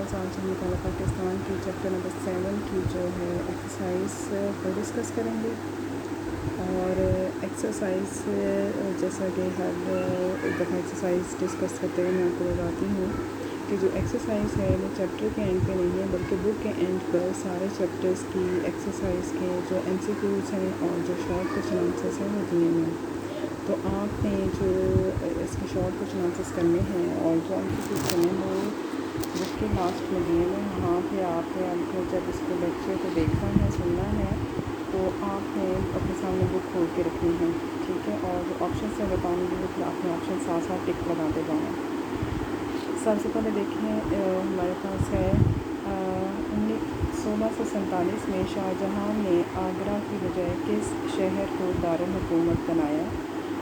आज हम मुताला पाकिस्तान की चैप्टर नंबर 7 की जो है एक्सरसाइज को डिस्कस करेंगे। और एक्सरसाइज जैसा कि हर एक दफ़ा एक्सरसाइज डिस्कस करते हुए मैं आपको बताती हूँ कि जो एक्सरसाइज है वो चैप्टर के एंड पे नहीं है बल्कि बुक के एंड पर सारे चैप्टर्स की एक्सरसाइज के जो MCQs हैं और जो शॉर्ट क्वेश्चन आंसर्स हैं वो दिए हुए हैं। तो आपने जो इसके शॉर्ट क्वेश्चन आंसर्स करने हैं और जो MCQs करने हैं वो बुक के लास्ट में दिए हुए हैं। वहाँ पे आपने आपको जब इसको लेक्चर को देखना है सुनना है तो आपने अपने सामने बुक खोल के रखनी है, ठीक है। और जो ऑप्शन से बताऊँगी फिर आपने ऑप्शन साथ साथ टिक लगाते जाना। सबसे पहले देखें हमारे पास है 1647 में शाहजहाँ ने आगरा की बजाय किस शहर को दारुल हुकूमत बनाया।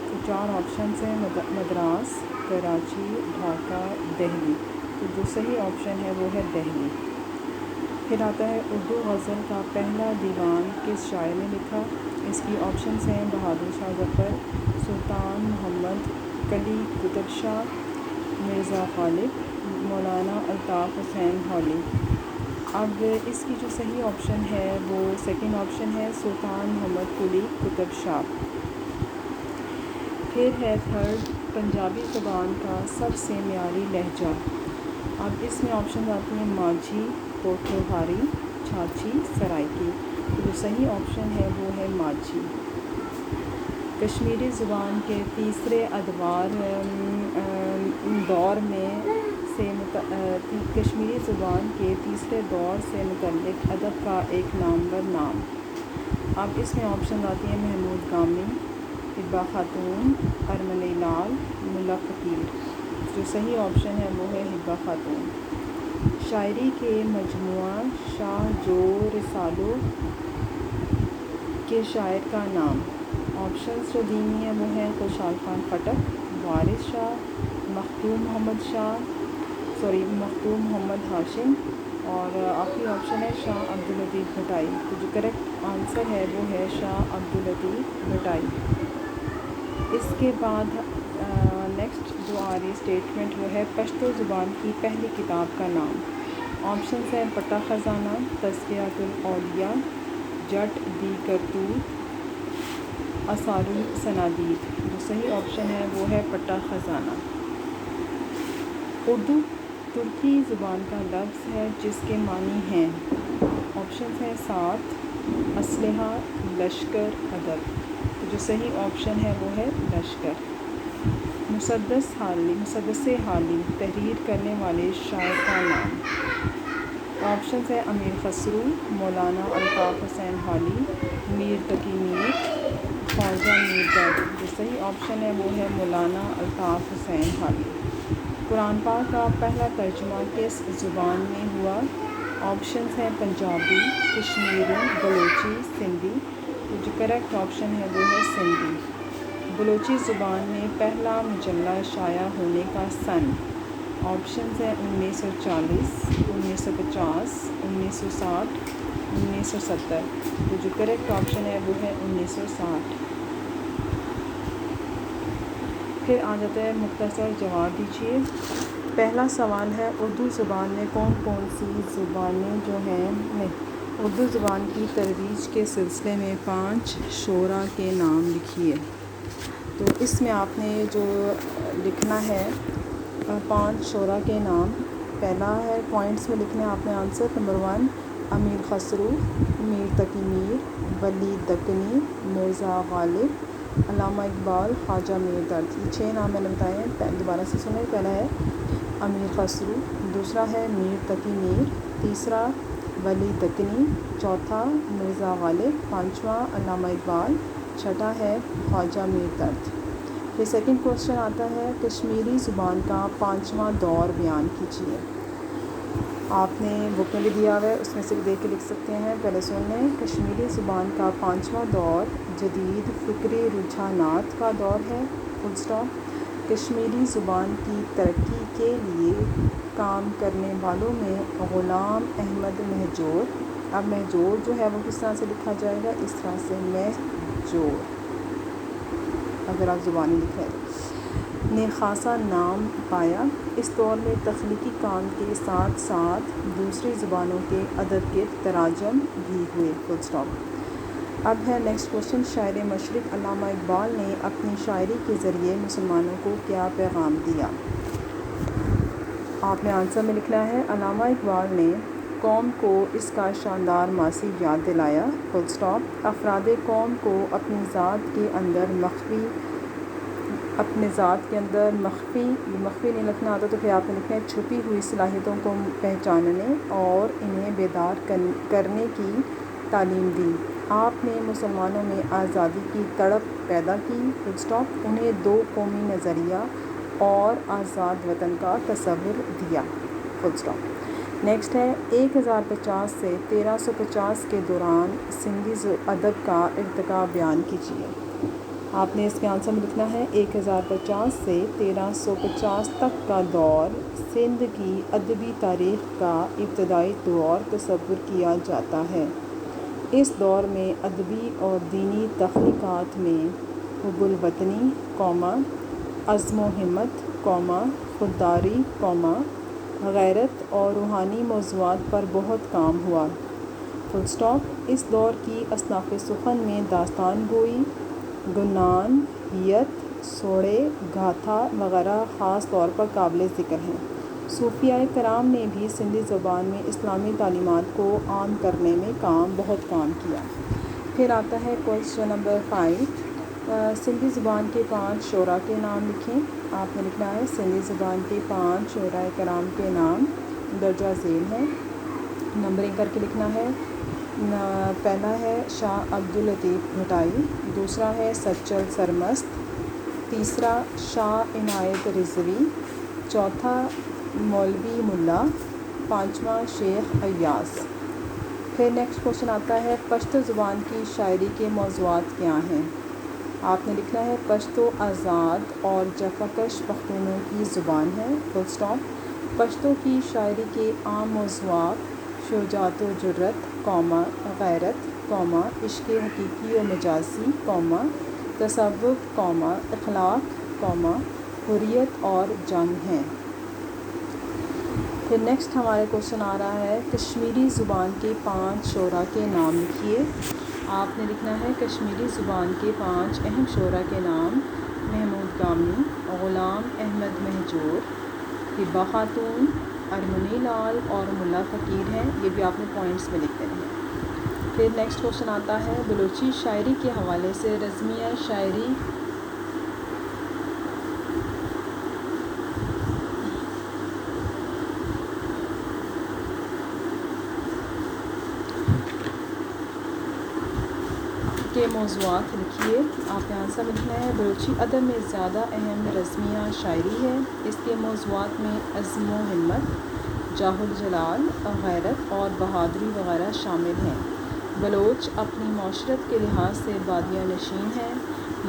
तो 4 ऑप्शन हैं मद्रास, कराची, ढाका, दिल्ली। तो जो सही ऑप्शन है वो है दिल्ली। फिर आता है उर्दू गज़ल का पहला दीवान किस शायर ने लिखा। इसकी ऑप्शन हैं बहादुर शाह ज़फ़र, सुल्तान मोहम्मद, कली कुतुब शाह, मिर्ज़ा ग़ालिब, मौलाना अल्ताफ़ हुसैन हौली। अब इसकी जो सही ऑप्शन है वो सेकंड ऑप्शन है सुल्तान मोहम्मद कुली कुतुब शाह। फिर है थर्ड पंजाबी ज़बान का सबसे म्यारी लहजा। अब इसमें ऑप्शन आती हैं माझी, पोठोहारी, छाछी, सराइकी। तो जो सही ऑप्शन है वो है माझी। कश्मीरी ज़ुबान के तीसरे अदवार दौर में से कश्मीरी ज़ुबान के तीसरे दौर से मुतल्लिक़ अदब का एक नामवर नाम। अब इसमें ऑप्शन आती हैं महमूद गामी, हिब्बा खातून, अरमनी लाल, मुल्ला फ़कीर। जो सही ऑप्शन है वो है हिब्बा खातून। शायरी के मजमुआ शाह जो रिसालों के शायर का नाम। ऑप्शंस जो दी हुई हैं वो हैं खुशहाल खान खटक, वारिस शाह, मखदूम मोहम्मद हाशिम और आखिरी ऑप्शन है शाह अब्दुल लतीफ़ भटाई। तो जो करेक्ट आंसर है वो है शाह अब्दुल लतीफ़ भटाई। इसके बाद नेक्स्ट जो आ रही स्टेटमेंट वो है पश्तो ज़ुबान की पहली किताब का नाम। ऑप्शन हैं पट्टा ख़ज़ाना, तज़कियातुल औलिया, जट दी करतूत, असारुल सनादीद। जो सही ऑप्शन है वो है पट्टा ख़ज़ाना। उर्दू तुर्की ज़ुबान का लफ्ज़ है जिसके मानी हैं। ऑप्शन हैं साथ, असलहा, लश्कर, अदब। तो जो सही ऑप्शन है वो है लश्कर। मुसद्दस हाली तहरीर करने वाले शायर का नाम। ऑप्शन है अमीर खसरू, मौलाना अल्ताफ़ हुसैन हौली, मीर तकी मीर, ख्वाजा मीर दर्द। जो सही ऑप्शन है वो है मौलाना अल्ताफ़ हुसैन हौली। कुरान पाक का पहला तर्जुमा किस ज़ुबान में हुआ। ऑप्शन हैं पंजाबी, कश्मीरी, बलोची, सिंधी। तो जो करेक्ट ऑप्शन है वो है सिंधी। बलोची ज़ुबान में पहला मुजल्ला शाया होने का सन। ऑप्शन हैं 1940, 1950, 1960, 1970। तो जो करेक्ट ऑप्शन है वो है 1960। फिर आ जाता है मुख्तसर जवाब दीजिए। पहला सवाल है उर्दू ज़ुबान में कौन कौन सी ज़ुबानें जो हैं नहीं उर्दू ज़ुबान की तरोीज के सिलसिले में 5 शोरा के नाम लिखिए। तो इसमें आपने जो लिखना है 5 शोरा के नाम। पहला है पॉइंट्स में लिखने आपने आंसर। नंबर 1 अमीर खसरू, मीर तकी मीर, वली दक्कनी, मिर्ज़ा ग़ालिब, अल्लामा इकबाल, ख्वाजा मीर दर्द। ये 6 नाम मैंने बताए हैं, दोबारा से सुने। पहला है अमीर खसरू, दूसरा है मीर तकी मीर, तीसरा वली दक्कनी, चौथा मिर्ज़ा ग़ालिब, पाँचवा अल्लामा इकबाल, छठा है ख्वाजा मीर दर्द। फिर सेकंड क्वेश्चन आता है कश्मीरी ज़ुबान का 5वां दौर बयान कीजिए। आपने बुक में भी दिया हुआ है, उसमें से देख के लिख सकते हैं। पहले सुन लें। कश्मीरी ज़ुबान का 5वां दौर जदीद फ़िक्री रुझानात का दौर है, फुल स्टॉप। कश्मीरी ज़ुबान की तरक्की के लिए काम करने वालों में ग़ुलाम अहमद महजूर। अब महजूर जो है वो किस तरह से लिखा जाएगा, इस तरह से महजूर, अगर आप ज़ुबानी लिख रहे हैं। نے خاصا نام پایا۔ اس دور میں تخلیقی کام کے ساتھ ساتھ دوسری زبانوں کے ادب کے تراجم بھی ہوئے۔ Full stop. اب ہے نیکسٹ کوشچن، شاعر مشرق علامہ اقبال نے اپنی شاعری کے ذریعے مسلمانوں کو کیا پیغام دیا؟ آپ نے آنسر میں لکھنا ہے علامہ اقبال نے قوم کو اس کا شاندار ماضی یاد دلایا۔ Full stop. افراد قوم کو اپنی ذات کے اندر مخفی نہیں لکھنا آتا تو پھر آپ نے لکھنا ہے چھپی ہوئی صلاحیتوں کو پہچاننے اور انہیں بیدار کرنے کی تعلیم دی۔ آپ نے مسلمانوں میں آزادی کی تڑپ پیدا کی۔ Full stop. انہیں دو قومی نظریہ اور آزاد وطن کا تصور دیا۔ Full stop. نیکسٹ ہے 1050 سے 1350 کے دوران سندھی ادب کا ارتقا بیان کیجیے۔ آپ نے اس کے آنسر میں لکھنا ہے 1050 سے 1350 تک کا دور سندھ کی ادبی تاریخ کا ابتدائی دور تصور کیا جاتا ہے۔ اس دور میں ادبی اور دینی تخلیقات میں حب الوطنی، عزم و ہمت، خودداری، غیرت اور روحانی موضوعات پر بہت کام ہوا۔ Full stop. اس دور کی اصناف سخن میں داستان گوئی، گنان، ہیت، سوڑے، گاتھا وغیرہ خاص طور پر قابل ذکر ہیں۔ صوفیاء کرام نے بھی سندھی زبان میں اسلامی تعلیمات کو عام کرنے میں بہت کام کیا۔ پھر آتا ہے کوشچن نمبر 5، سندھی زبان کے 5 شعراء کے نام لکھیں۔ آپ نے لکھنا ہے سندھی زبان کے 5 شعراء کرام کے نام درجہ ذیل ہیں، نمبرنگ کر کے لکھنا ہے۔ پہلا ہے شاہ عبداللطیف بھٹائی، دوسرا ہے سچل سرمست، تیسرا شاہ عنایت رضوی، چوتھا مولوی ملا، پانچواں شیخ ایاز۔ پھر نیکسٹ کوشچن آتا ہے پشتو زبان کی شاعری کے موضوعات کیا ہیں؟ آپ نے لکھنا ہے پشتو آزاد اور جفاکش پختونوں کی زبان ہے۔ Full stop. پشتو کی شاعری کے عام موضوعات شجاعت و جرأت، غیرت، عشق حقیقی و مجازی، تصوف، اخلاق، حریت اور جنگ ہیں۔ پھر نیکسٹ ہمارے کوشچن آ رہا ہے کشمیری زبان کے 5 شعراء کے نام لکھیے۔ آپ نے لکھنا ہے کشمیری زبان کے 5 اہم شعراء کے نام محمود گامنی، غلام احمد مہجور، حبہ خاتون، ارمنی لال اور ملا فقیر ہیں۔ یہ بھی آپ نے پوائنٹس میں لکھ دینے ہیں۔ پھر نیکسٹ کوشچن آتا ہے بلوچی شاعری کے حوالے سے رزمیہ شاعری کے موضوعات لکھیے۔ آپ نے آنسر لکھنا ہے بلوچی ادب میں زیادہ اہم رزمیہ شاعری ہے۔ اس کے موضوعات میں عزم و ہمت، جاہ الجلال، غیرت اور بہادری وغیرہ شامل ہیں۔ بلوچ اپنی معاشرت کے لحاظ سے بادیہ نشین ہیں،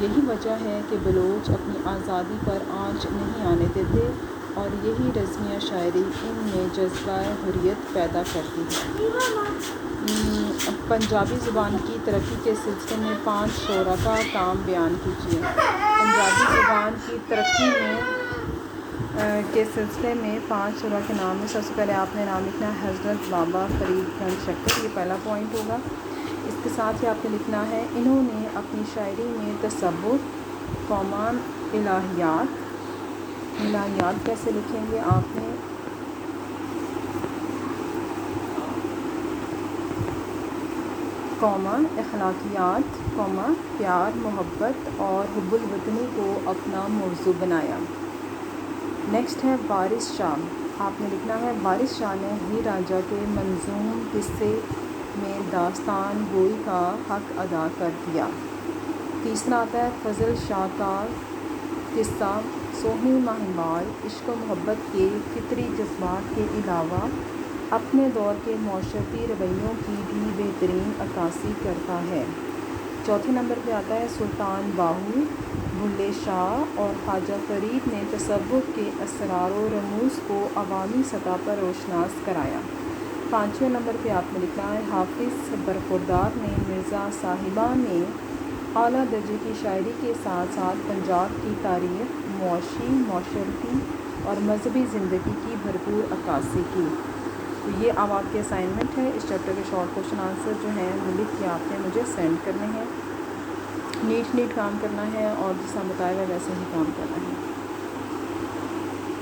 یہی وجہ ہے کہ بلوچ اپنی آزادی پر آنچ نہیں آنے دیتے اور یہی رزمیہ شاعری ان میں جذبہ حریت پیدا کرتی ہے۔ پنجابی زبان کی ترقی کے سلسلے میں 5 شعراء کا کام بیان کیجیے۔ پنجابی زبان کی ترقی کے سلسلے میں 5 شعراء کے نام میں سب سے پہلے آپ نے نام لکھنا ہے حضرت بابا فرید گنج شکر، یہ پہلا پوائنٹ ہوگا۔ اس کے ساتھ ہی آپ نے لکھنا ہے انہوں نے اپنی شاعری میں تصوف، الہیات کیسے لکھیں گے آپ نے اخلاقیات، پیار، محبت اور حب الوطنی کو اپنا موضوع بنایا۔ نیکسٹ ہے وارث شاہ۔ آپ نے لکھنا ہے وارث شاہ نے ہیر رانجھا کے منظوم قصے میں داستان گوئی کا حق ادا کر دیا۔ تیسرا آتا ہے فضل شاہ کا قصہ سوہنی مہیمال عشق و محبت کے فطری جذبات کے علاوہ اپنے دور کے معاشرتی رویوں کی بھی بہترین عکاسی کرتا ہے۔ چوتھے نمبر پہ آتا ہے سلطان باہو، بھلے شاہ اور خواجہ فرید نے تصوف کے اسرار و رموز کو عوامی سطح پر روشناس کرایا۔ 5ویں نمبر پہ آپ نے لکھنا ہے حافظ برخوردار نے مرزا صاحبہ میں اعلیٰ درجے کی شاعری کے ساتھ ساتھ پنجاب کی تاریخ، معاشی، معاشرتی اور مذہبی زندگی کی بھرپور عکاسی کی۔ تو یہ اب آپ کے اسائنمنٹ ہے، اس چیپٹر کے شارٹ کوشچن آنسر جو ہیں وہ لکھ کے آپ نے مجھے سینڈ کرنے ہیں، نیٹ کام کرنا ہے اور جس طرح بتایا ہوا ویسے ہی کام کرنا ہے۔